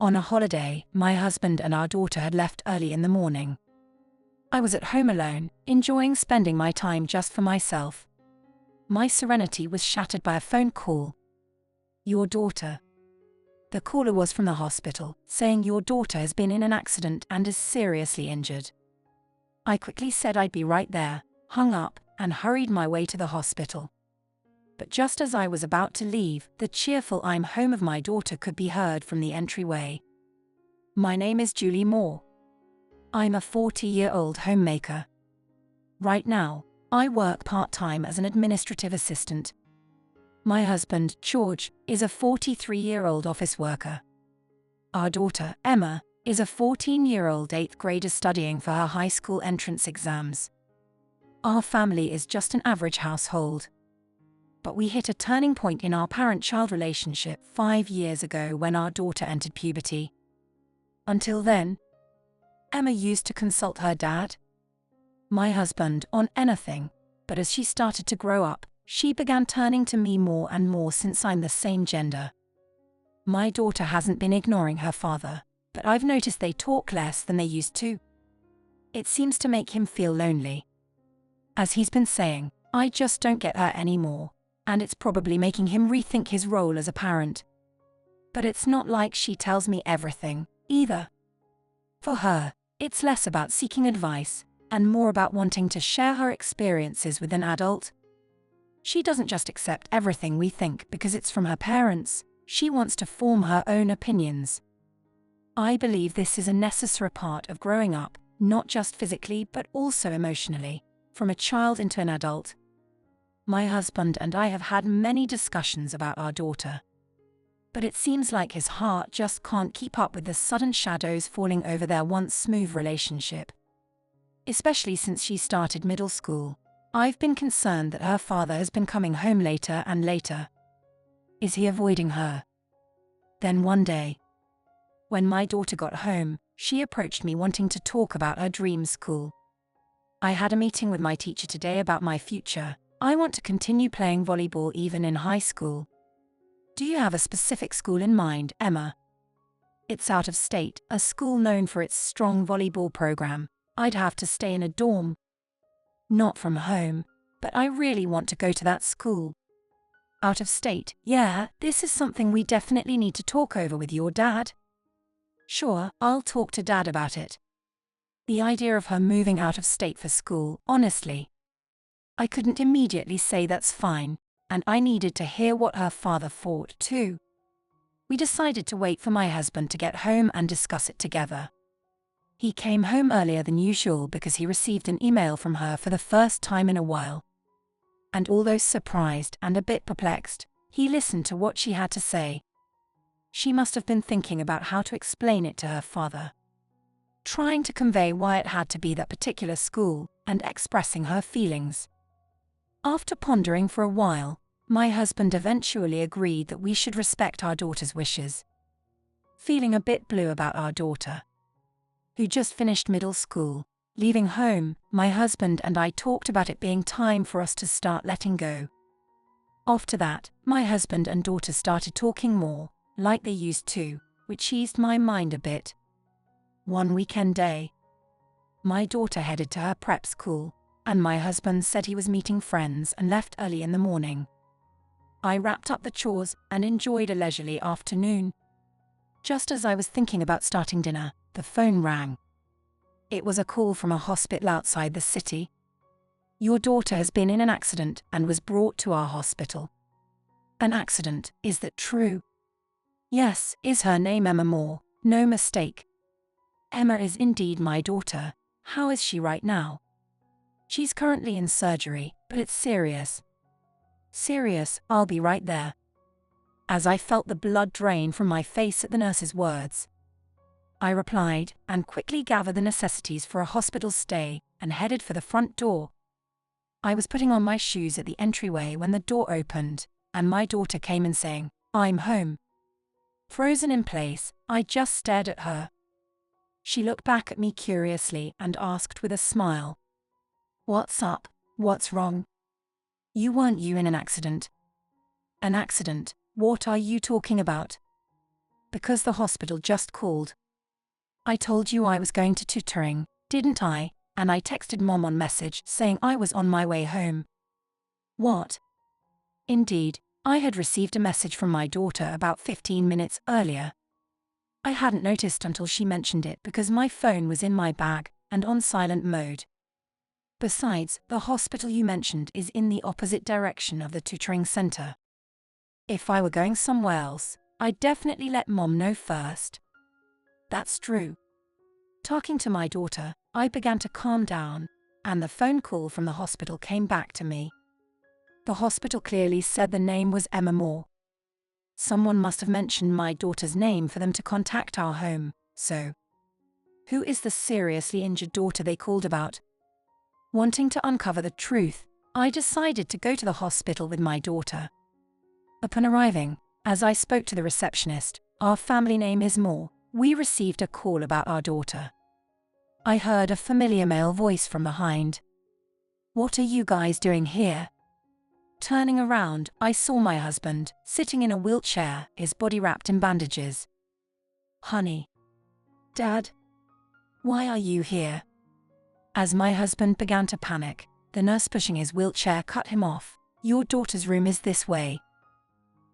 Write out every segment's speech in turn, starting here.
On a holiday, my husband and our daughter had left early in the morning. I was at home alone, enjoying spending my time just for myself. My serenity was shattered by a phone call. "Your daughter." The caller was from the hospital, saying your daughter has been in an accident and is seriously injured. I quickly said I'd be right there, hung up, and hurried my way to the hospital. But just as I was about to leave, the cheerful "I'm home" of my daughter could be heard from the entryway. "My name is Julie Moore. I'm a 40-year-old homemaker. Right now, I work part-time as an administrative assistant. My husband, George, is a 43-year-old office worker. Our daughter, Emma, is a 14-year-old 8th grader studying for her high school entrance exams. Our family is just an average household. But we hit a turning point in our parent-child relationship 5 years ago when our daughter entered puberty. Until then, Emma used to consult her dad, my husband, on anything, but as she started to grow up, she began turning to me more and more since I'm the same gender. My daughter hasn't been ignoring her father, but I've noticed they talk less than they used to. It seems to make him feel lonely. As he's been saying, I just don't get her anymore, and it's probably making him rethink his role as a parent. But it's not like she tells me everything, either. For her, it's less about seeking advice, and more about wanting to share her experiences with an adult. She doesn't just accept everything we think because it's from her parents, she wants to form her own opinions. I believe this is a necessary part of growing up, not just physically but also emotionally, from a child into an adult. My husband and I have had many discussions about our daughter. But it seems like his heart just can't keep up with the sudden shadows falling over their once smooth relationship. Especially since she started middle school, I've been concerned that her father has been coming home later and later. Is he avoiding her? Then one day, when my daughter got home, she approached me wanting to talk about her dream school. "I had a meeting with my teacher today about my future. I want to continue playing volleyball even in high school. Do you have a specific school in mind, Emma?" "It's out of state, a school known for its strong volleyball program. I'd have to stay in a dorm. Not from home, but I really want to go to that school." "Out of state, yeah, this is something we definitely need to talk over with your dad." "Sure, I'll talk to Dad about it." The idea of her moving out of state for school, honestly. I couldn't immediately say that's fine, and I needed to hear what her father thought too. We decided to wait for my husband to get home and discuss it together. He came home earlier than usual because he received an email from her for the first time in a while. And although surprised and a bit perplexed, he listened to what she had to say. She must have been thinking about how to explain it to her father, trying to convey why it had to be that particular school, and expressing her feelings. After pondering for a while, my husband eventually agreed that we should respect our daughter's wishes. Feeling a bit blue about our daughter, who just finished middle school, leaving home, my husband and I talked about it being time for us to start letting go. After that, my husband and daughter started talking more, like they used to, which eased my mind a bit. One weekend day, my daughter headed to her prep school, and my husband said he was meeting friends and left early in the morning. I wrapped up the chores and enjoyed a leisurely afternoon. Just as I was thinking about starting dinner, the phone rang. It was a call from a hospital outside the city. "Your daughter has been in an accident and was brought to our hospital." "An accident, is that true?" "Yes." "Is her name Emma Moore?" "No mistake." "Emma is indeed my daughter. How is she right now?" "She's currently in surgery, but it's serious." "Serious, I'll be right there." As I felt the blood drain from my face at the nurse's words, I replied, and quickly gathered the necessities for a hospital stay, and headed for the front door. I was putting on my shoes at the entryway when the door opened, and my daughter came in saying, "I'm home." Frozen in place, I just stared at her. She looked back at me curiously and asked with a smile, "What's up? What's wrong?" "You weren't in an accident." "An accident? What are you talking about?" because the hospital just called. I told you I was going to tutoring, didn't I? And I texted Mom on message saying I was on my way home. What? Indeed, I had received a message from my daughter about 15 minutes earlier. I hadn't noticed until she mentioned it because my phone was in my bag and on silent mode. Besides, the hospital you mentioned is in the opposite direction of the tutoring center. If I were going somewhere else, I'd definitely let Mom know first. That's true. Talking to my daughter, I began to calm down, and the phone call from the hospital came back to me. The hospital clearly said the name was Emma Moore. Someone must have mentioned my daughter's name for them to contact our home, so. Who is the seriously injured daughter they called about? Wanting to uncover the truth, I decided to go to the hospital with my daughter. Upon arriving, as I spoke to the receptionist, our family name is Moore, we received a call about our daughter. I heard a familiar male voice from behind. What are you guys doing here? Turning around, I saw my husband, sitting in a wheelchair, his body wrapped in bandages. Honey. Dad? Why are you here? As my husband began to panic, the nurse pushing his wheelchair cut him off. Your daughter's room is this way.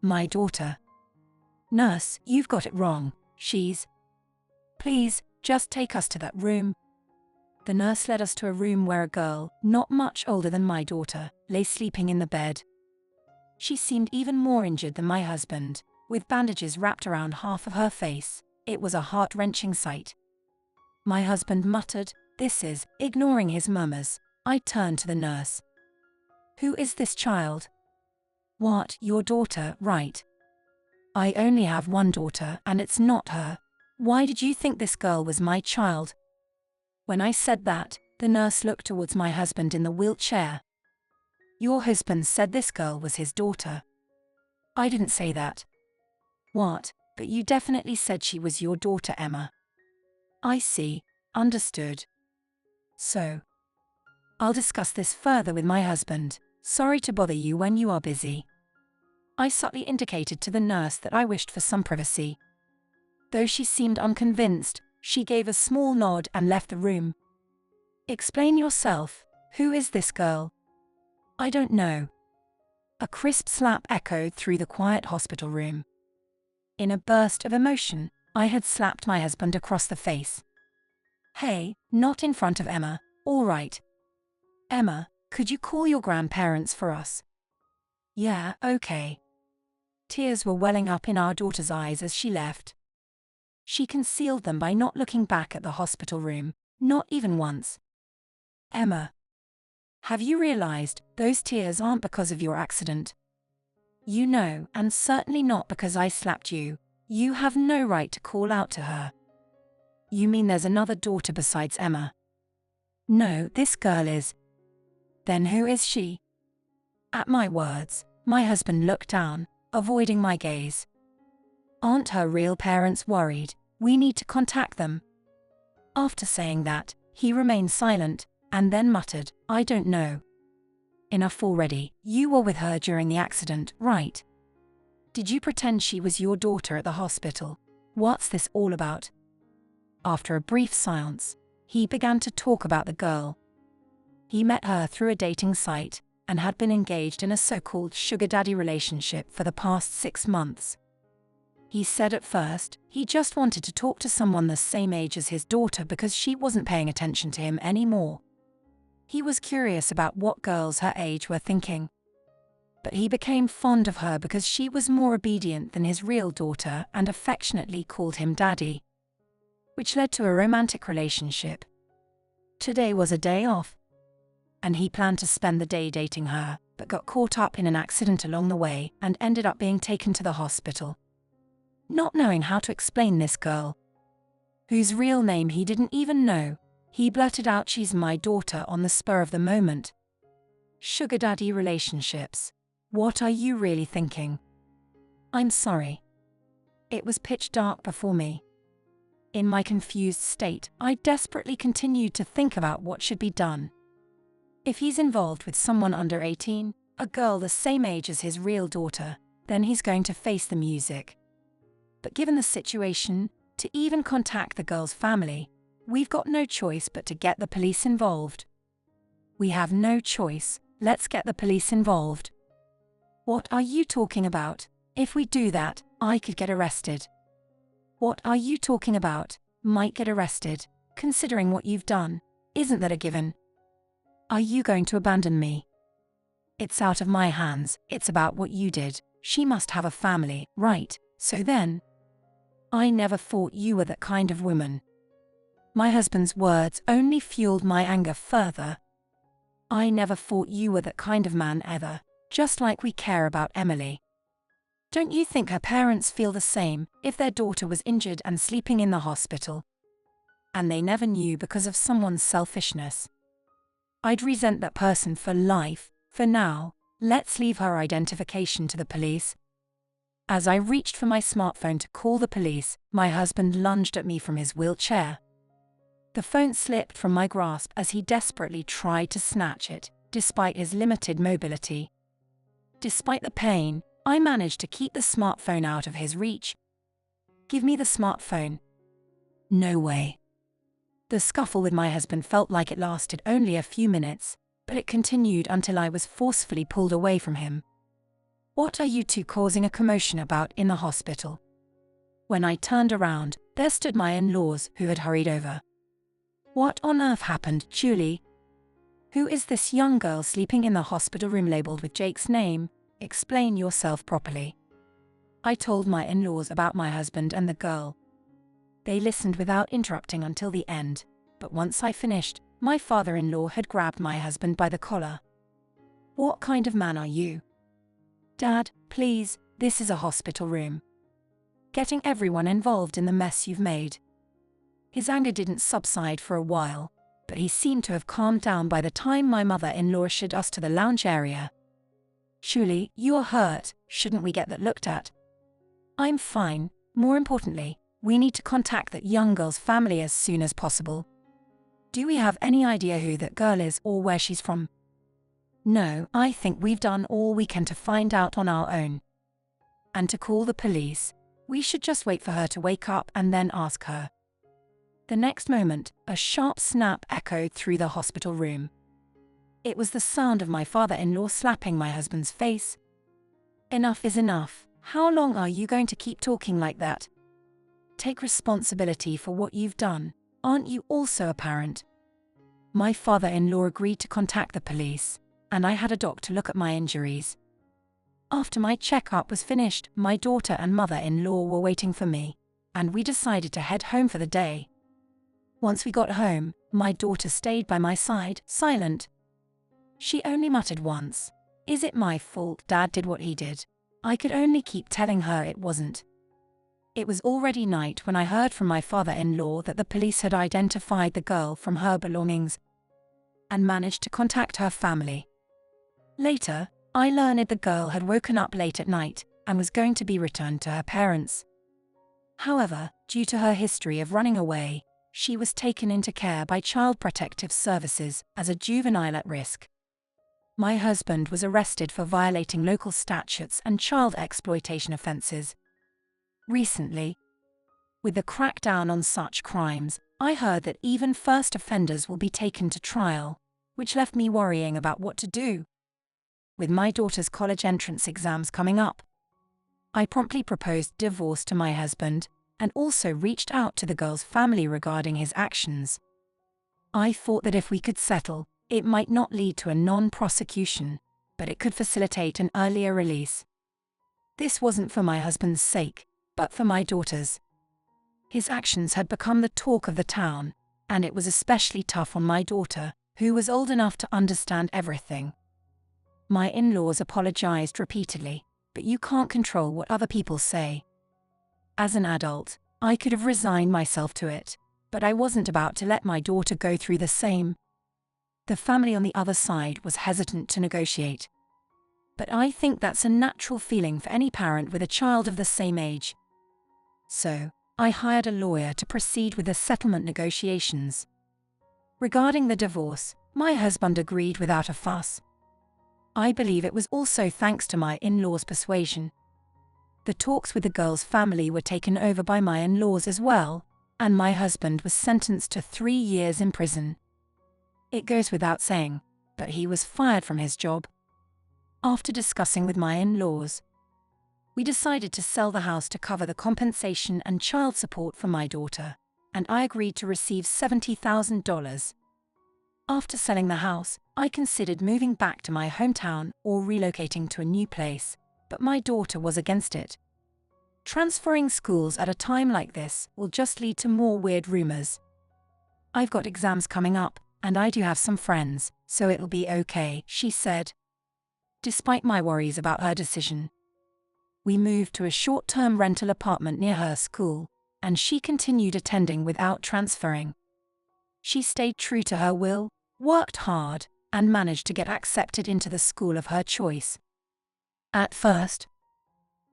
My daughter. Nurse, you've got it wrong. She's. Please, just take us to that room. The nurse led us to a room where a girl, not much older than my daughter, lay sleeping in the bed. She seemed even more injured than my husband, with bandages wrapped around half of her face. It was a heart-wrenching sight. My husband muttered, "This is," ignoring his murmurs. I turned to the nurse. Who is this child? What, your daughter, right? I only have one daughter and it's not her. Why did you think this girl was my child? When I said that, the nurse looked towards my husband in the wheelchair. Your husband said this girl was his daughter. I didn't say that. What? But you definitely said she was your daughter, Emma. I see. Understood. So. I'll discuss this further with my husband. Sorry to bother you when you are busy. I subtly indicated to the nurse that I wished for some privacy. Though she seemed unconvinced, she gave a small nod and left the room. Explain yourself. Who is this girl? I don't know. A crisp slap echoed through the quiet hospital room. In a burst of emotion, I had slapped my husband across the face. Hey, not in front of Emma, all right. Emma, could you call your grandparents for us? Yeah, okay. Tears were welling up in our daughter's eyes as she left. She concealed them by not looking back at the hospital room, not even once. Emma. Have you realized those tears aren't because of your accident? You know, and certainly not because I slapped you. You have no right to call out to her. You mean there's another daughter besides Emma? No, this girl is. Then who is she? At my words, my husband looked down, avoiding my gaze. Aren't her real parents worried? We need to contact them. After saying that, he remained silent, and then muttered, I don't know. Enough already, you were with her during the accident, right? Did you pretend she was your daughter at the hospital? What's this all about? After a brief silence, he began to talk about the girl. He met her through a dating site, and had been engaged in a so-called sugar daddy relationship for the past 6 months. He said at first, he just wanted to talk to someone the same age as his daughter because she wasn't paying attention to him anymore. He was curious about what girls her age were thinking. But he became fond of her because she was more obedient than his real daughter and affectionately called him daddy, which led to a romantic relationship. Today was a day off, and he planned to spend the day dating her, but got caught up in an accident along the way and ended up being taken to the hospital. Not knowing how to explain this girl, whose real name he didn't even know, he blurted out, she's my daughter, on the spur of the moment. Sugar daddy relationships. What are you really thinking? I'm sorry. It was pitch dark before me. In my confused state, I desperately continued to think about what should be done. If he's involved with someone under 18, a girl the same age as his real daughter, then he's going to face the music. But given the situation, to even contact the girl's family, we've got no choice but to get the police involved. We have no choice, let's get the police involved. What are you talking about? If we do that, I could get arrested. What are you talking about? Might get arrested. Considering what you've done, isn't that a given? Are you going to abandon me? It's out of my hands, it's about what you did. She must have a family, right? So then, I never thought you were that kind of woman. My husband's words only fueled my anger further. I never thought you were that kind of man either, just like we care about Emily. Don't you think her parents feel the same if their daughter was injured and sleeping in the hospital? And they never knew because of someone's selfishness. I'd resent that person for life. For now, let's leave her identification to the police. As I reached for my smartphone to call the police, my husband lunged at me from his wheelchair. The phone slipped from my grasp as he desperately tried to snatch it, despite his limited mobility. Despite the pain, I managed to keep the smartphone out of his reach. Give me the smartphone. No way. The scuffle with my husband felt like it lasted only a few minutes, but it continued until I was forcefully pulled away from him. What are you two causing a commotion about in the hospital? When I turned around, there stood my in-laws who had hurried over. What on earth happened, Julie? Who is this young girl sleeping in the hospital room labeled with Jake's name? Explain yourself properly. I told my in-laws about my husband and the girl. They listened without interrupting until the end, but once I finished, my father-in-law had grabbed my husband by the collar. What kind of man are you? Dad, please, this is a hospital room. Getting everyone involved in the mess you've made. His anger didn't subside for a while, but he seemed to have calmed down by the time my mother-in-law ushered us to the lounge area. Julie, you're hurt, shouldn't we get that looked at? I'm fine. More importantly, we need to contact that young girl's family as soon as possible. Do we have any idea who that girl is or where she's from? No, I think we've done all we can to find out on our own. And to call the police, we should just wait for her to wake up and then ask her. The next moment, a sharp snap echoed through the hospital room. It was the sound of my father-in-law slapping my husband's face. Enough is enough. How long are you going to keep talking like that? Take responsibility for what you've done. Aren't you also a parent? My father-in-law agreed to contact the police, and I had a doctor look at my injuries. After my checkup was finished, my daughter and mother-in-law were waiting for me, and we decided to head home for the day. Once we got home, my daughter stayed by my side, silent. She only muttered once, "Is it my fault Dad did what he did?" I could only keep telling her it wasn't. It was already night when I heard from my father-in-law that the police had identified the girl from her belongings and managed to contact her family. Later, I learned the girl had woken up late at night and was going to be returned to her parents. However, due to her history of running away, she was taken into care by Child Protective Services as a juvenile at risk. My husband was arrested for violating local statutes and child exploitation offenses. Recently, with the crackdown on such crimes, I heard that even first offenders will be taken to trial, which left me worrying about what to do. With my daughter's college entrance exams coming up, I promptly proposed divorce to my husband and also reached out to the girl's family regarding his actions. I thought that if we could settle, it might not lead to a non-prosecution, but it could facilitate an earlier release. This wasn't for my husband's sake, but for my daughter's. His actions had become the talk of the town, and it was especially tough on my daughter, who was old enough to understand everything. My in-laws apologized repeatedly, but you can't control what other people say. As an adult, I could have resigned myself to it, but I wasn't about to let my daughter go through the same. The family on the other side was hesitant to negotiate. But I think that's a natural feeling for any parent with a child of the same age. So, I hired a lawyer to proceed with the settlement negotiations. Regarding the divorce, my husband agreed without a fuss. I believe it was also thanks to my in-laws' persuasion. The talks with the girl's family were taken over by my in-laws as well, and my husband was sentenced to 3 years in prison. It goes without saying, but he was fired from his job. After discussing with my in-laws, we decided to sell the house to cover the compensation and child support for my daughter, and I agreed to receive $70,000. After selling the house, I considered moving back to my hometown or relocating to a new place, but my daughter was against it. Transferring schools at a time like this will just lead to more weird rumors. I've got exams coming up, and I do have some friends, so it'll be okay, she said. Despite my worries about her decision, we moved to a short-term rental apartment near her school, and she continued attending without transferring. She stayed true to her will, worked hard, and managed to get accepted into the school of her choice. At first,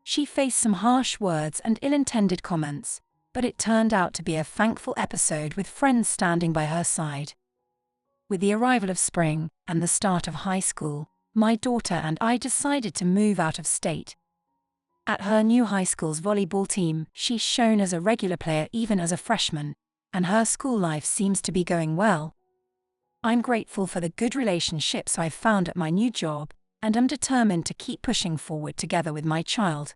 she faced some harsh words and ill-intended comments, but it turned out to be a thankful episode with friends standing by her side. With the arrival of spring and the start of high school, my daughter and I decided to move out of state. At her new high school's volleyball team, she's shown as a regular player even as a freshman, and her school life seems to be going well. I'm grateful for the good relationships I've found at my new job, and am determined to keep pushing forward together with my child.